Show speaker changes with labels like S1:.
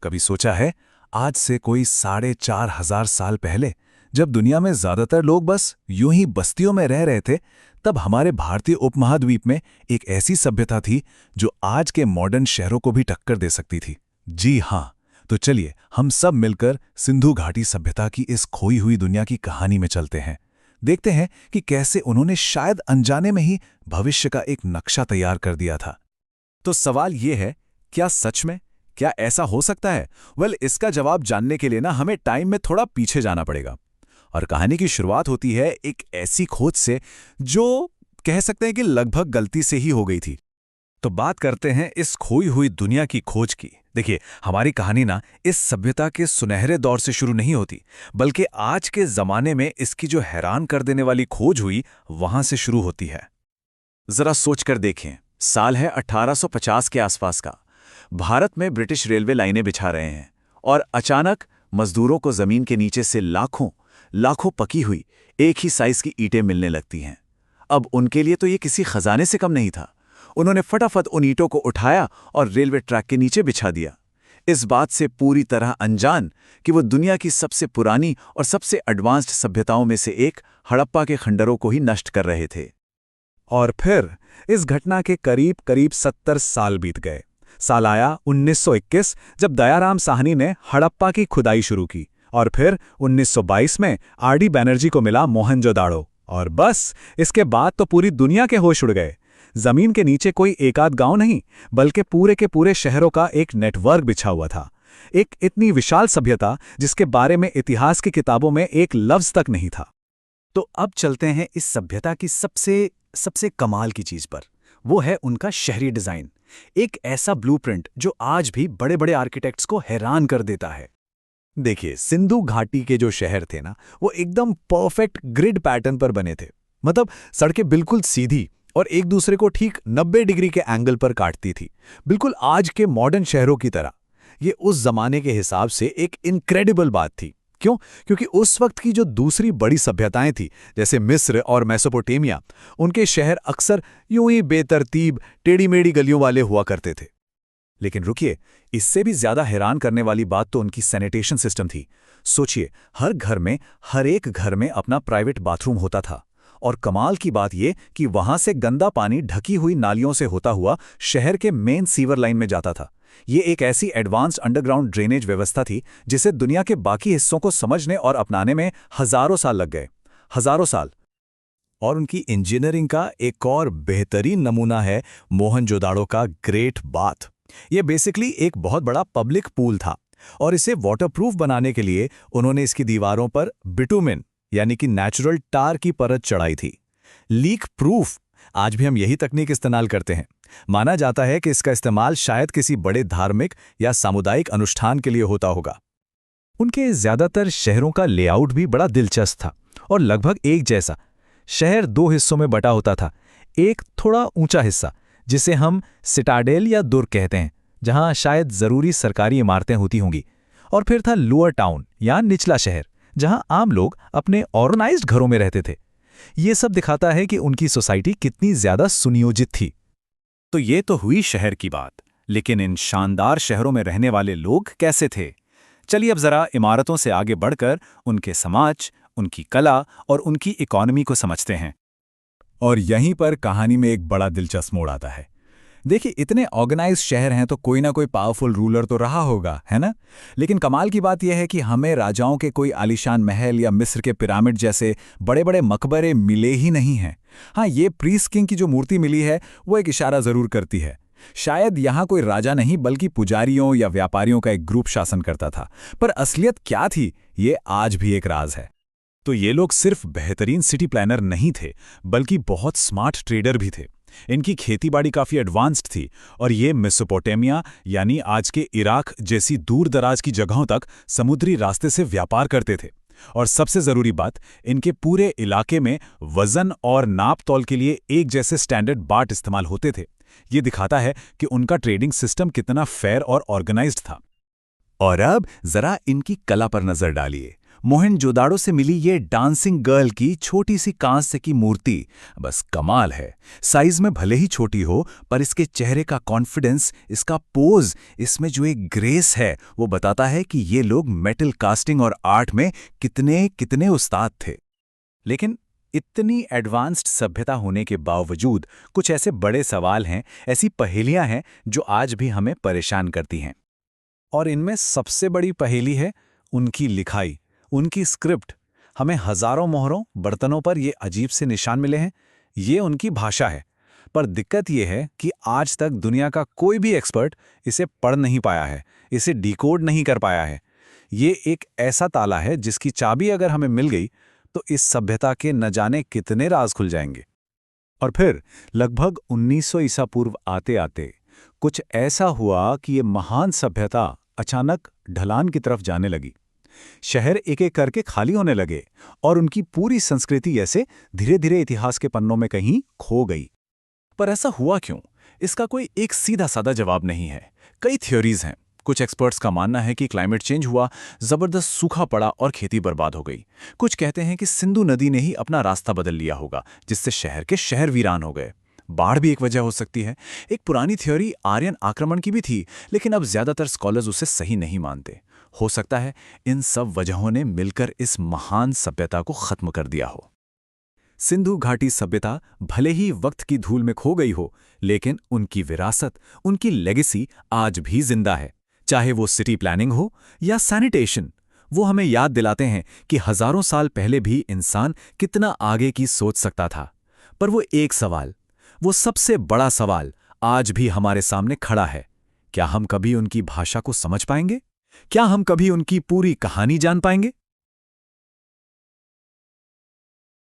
S1: कभी सोचा है, आज से कोई 4,500 साल पहले जब दुनिया में ज्यादातर लोग बस यूं ही बस्तियों में रह रहे थे, तब हमारे भारतीय उपमहाद्वीप में एक ऐसी सभ्यता थी जो आज के मॉडर्न शहरों को भी टक्कर दे सकती थी। जी हाँ, तो चलिए हम सब मिलकर सिंधु घाटी सभ्यता की इस खोई हुई दुनिया की कहानी में चलते हैं। देखते हैं कि कैसे उन्होंने शायद अनजाने में ही भविष्य का एक नक्शा तैयार कर दिया था।
S2: तो सवाल ये है, क्या सच में क्या ऐसा हो सकता है? इसका जवाब जानने के लिए ना हमें टाइम में थोड़ा पीछे जाना पड़ेगा। और कहानी की शुरुआत होती है एक ऐसी खोज से जो कह सकते हैं कि लगभग गलती से ही हो गई थी। तो बात करते हैं इस खोई हुई दुनिया की खोज की। देखिए, हमारी कहानी ना इस सभ्यता के सुनहरे दौर से शुरू नहीं होती, बल्कि आज के जमाने में इसकी जो हैरान कर देने वाली खोज हुई वहां से शुरू होती है। जरा सोचकर देखें, साल है 1850 के आसपास का। भारत में ब्रिटिश रेलवे लाइनें बिछा रहे हैं और अचानक मजदूरों को जमीन के नीचे से लाखों लाखों पकी हुई एक ही साइज की ईंटें मिलने लगती हैं। अब उनके लिए तो ये किसी खजाने से कम नहीं था। उन्होंने फटाफट उन ईंटों को उठाया और रेलवे ट्रैक के नीचे बिछा दिया, इस बात से पूरी तरह अनजान कि वो दुनिया की सबसे पुरानी और सबसे एडवांस्ड सभ्यताओं में से एक हड़प्पा के खंडरों को ही नष्ट कर रहे थे।
S1: और फिर इस घटना के करीब करीब 70 साल बीत गए। साल आया 1921, जब दयाराम साहनी ने हड़प्पा की खुदाई शुरू की, और फिर 1922 में आर.डी. बैनर्जी को मिला मोहनजोदाड़ो। और बस इसके बाद तो पूरी दुनिया के होश उड़ गए। जमीन के नीचे कोई एकाध गांव नहीं, बल्कि पूरे के पूरे शहरों का एक नेटवर्क बिछा हुआ था। एक इतनी विशाल सभ्यता जिसके बारे में इतिहास की किताबों में एक लफ्ज तक नहीं था।
S2: तो अब चलते हैं इस सभ्यता की सबसे कमाल की चीज पर। वो है उनका शहरी डिजाइन। एक ऐसा ब्लूप्रिंट जो आज भी बड़े बड़े आर्किटेक्ट्स को हैरान कर देता है। देखिए, सिंधु घाटी के जो शहर थे ना, वो एकदम परफेक्ट ग्रिड पैटर्न पर बने थे। मतलब सड़कें बिल्कुल सीधी और एक दूसरे को ठीक 90 डिग्री के एंगल पर काटती थी, बिल्कुल आज के मॉडर्न शहरों की तरह। ये उस जमाने के हिसाब से एक इनक्रेडिबल बात थी। क्यों? क्योंकि उस वक्त की जो दूसरी बड़ी सभ्यताएं थी, जैसे मिस्र और मेसोपोटामिया, उनके शहर अक्सर यूं ही बेतरतीब टेढ़ी-मेढ़ी गलियों वाले हुआ करते थे। लेकिन रुकिए, इससे भी ज्यादा हैरान करने वाली बात तो उनकी सैनिटेशन सिस्टम थी। सोचिए, हर एक घर में अपना प्राइवेट बाथरूम होता था। और कमाल की बात यह कि वहां से गंदा पानी ढकी हुई नालियों से होता हुआ शहर के मेन सीवर लाइन में जाता था। ये एक ऐसी एडवांस्ड अंडरग्राउंड ड्रेनेज व्यवस्था थी जिसे दुनिया के बाकी हिस्सों को समझने और अपनाने में हजारों साल लग गए। हजारों साल। और उनकी इंजीनियरिंग का एक और बेहतरीन नमूना है मोहनजोदाड़ो का ग्रेट बाथ। ये बेसिकली एक बहुत बड़ा पब्लिक पूल था, और इसे वाटरप्रूफ बनाने के लिए उन्होंने इसकी दीवारों पर बिटुमिन यानी कि नेचुरल टार की परत चढ़ाई थी। लीक प्रूफ, आज भी हम यही तकनीक इस्तेमाल करते हैं। माना जाता है कि इसका इस्तेमाल शायद किसी बड़े धार्मिक या सामुदायिक अनुष्ठान के लिए होता होगा। उनके ज्यादातर शहरों का लेआउट भी बड़ा दिलचस्प था और लगभग एक जैसा। शहर दो हिस्सों में बटा होता था। एक थोड़ा ऊंचा हिस्सा, जिसे हम सिटाडेल या दुर्ग कहते हैं, जहां शायद जरूरी सरकारी इमारतें होती होंगी। और फिर था लोअर टाउन या निचला शहर, जहां आम लोग अपने ऑर्गेनाइज्ड घरों में रहते थे। ये सब दिखाता है कि उनकी सोसाइटी कितनी ज्यादा सुनियोजित थी। तो ये तो हुई शहर की बात, लेकिन इन शानदार शहरों में रहने वाले लोग कैसे थे? चलिए अब जरा इमारतों से आगे बढ़कर उनके समाज, उनकी कला और उनकी इकोनॉमी को समझते हैं।
S1: और यहीं पर कहानी में एक बड़ा दिलचस्प मोड़ आता है। देखिए, इतने ऑर्गेनाइज्ड शहर हैं तो कोई ना कोई पावरफुल रूलर तो रहा होगा, है ना? लेकिन कमाल की बात यह है कि हमें राजाओं के कोई आलीशान महल या मिस्र के पिरामिड जैसे बड़े बड़े मकबरे मिले ही नहीं हैं। हाँ, ये प्रीस्ट किंग की जो मूर्ति मिली है वो एक इशारा जरूर करती है। शायद यहाँ कोई राजा नहीं बल्कि पुजारियों या व्यापारियों का एक ग्रुप शासन करता था। पर असलियत क्या थी, ये आज भी एक राज है। तो ये लोग सिर्फ बेहतरीन सिटी प्लानर नहीं थे, बल्कि बहुत स्मार्ट ट्रेडर भी थे। इनकी खेतीबाड़ी काफी एडवांस्ड थी और ये मेसोपोटामिया यानी आज के इराक जैसी दूर दराज की जगहों तक समुद्री रास्ते से व्यापार करते थे। और सबसे जरूरी बात, इनके पूरे इलाके में वजन और नाप तौल के लिए एक जैसे स्टैंडर्ड बाट इस्तेमाल होते थे। ये दिखाता है कि उनका ट्रेडिंग सिस्टम कितना फेयर और ऑर्गेनाइज्ड था। और अब जरा इनकी कला पर नजर डालिए। मोहनजोदाड़ो से मिली ये डांसिंग गर्ल की छोटी सी कांस्य की मूर्ति बस कमाल है। साइज में भले ही छोटी हो, पर इसके चेहरे का कॉन्फिडेंस, इसका पोज, इसमें जो एक ग्रेस है, वो बताता है कि ये लोग मेटल कास्टिंग और आर्ट में कितने कितने उस्ताद थे।
S2: लेकिन इतनी एडवांस्ड सभ्यता होने के बावजूद कुछ ऐसे बड़े सवाल हैं, ऐसी पहेलियां हैं जो आज भी हमें परेशान करती हैं। और इनमें सबसे बड़ी पहेली है उनकी लिखाई, उनकी स्क्रिप्ट। हमें हजारों मोहरों, बर्तनों पर ये अजीब से निशान मिले हैं। ये उनकी भाषा है। पर दिक्कत ये है कि आज तक दुनिया का कोई भी एक्सपर्ट इसे पढ़ नहीं पाया है, इसे डिकोड नहीं कर पाया है। ये एक ऐसा ताला है जिसकी चाबी अगर हमें मिल गई तो इस सभ्यता के न जाने कितने राज खुल जाएंगे। और फिर लगभग 1900 ईसा पूर्व आते आते कुछ ऐसा हुआ कि ये महान सभ्यता अचानक ढलान की तरफ जाने लगी। शहर एक एक करके खाली होने लगे और उनकी पूरी संस्कृति ऐसे धीरे धीरे इतिहास के पन्नों में कहीं खो गई। पर ऐसा हुआ क्यों? इसका कोई एक सीधा साधा जवाब नहीं है। कई थ्योरीज हैं। कुछ एक्सपर्ट्स का मानना है कि क्लाइमेट चेंज हुआ, जबरदस्त सूखा पड़ा और खेती बर्बाद हो गई। कुछ कहते हैं कि सिंधु नदी ने ही अपना रास्ता बदल लिया होगा, जिससे शहर के शहर वीरान हो गए। बाढ़ भी एक वजह हो सकती है। एक पुरानी थ्योरी आर्यन आक्रमण की भी थी, लेकिन अब ज्यादातर स्कॉलर्स उसे सही नहीं मानते। हो सकता है इन सब वजहों ने मिलकर इस महान सभ्यता को खत्म कर दिया हो।
S1: सिंधु घाटी सभ्यता भले ही वक्त की धूल में खो गई हो, लेकिन उनकी विरासत, उनकी लेगेसी आज भी जिंदा है। चाहे वो सिटी प्लानिंग हो या सैनिटेशन, वो हमें याद दिलाते हैं कि हजारों साल पहले भी इंसान कितना आगे की सोच सकता था। पर वो एक सवाल, वो सबसे बड़ा सवाल आज भी हमारे सामने खड़ा है। क्या हम कभी उनकी भाषा को समझ पाएंगे? क्या हम कभी उनकी पूरी कहानी जान पाएंगे?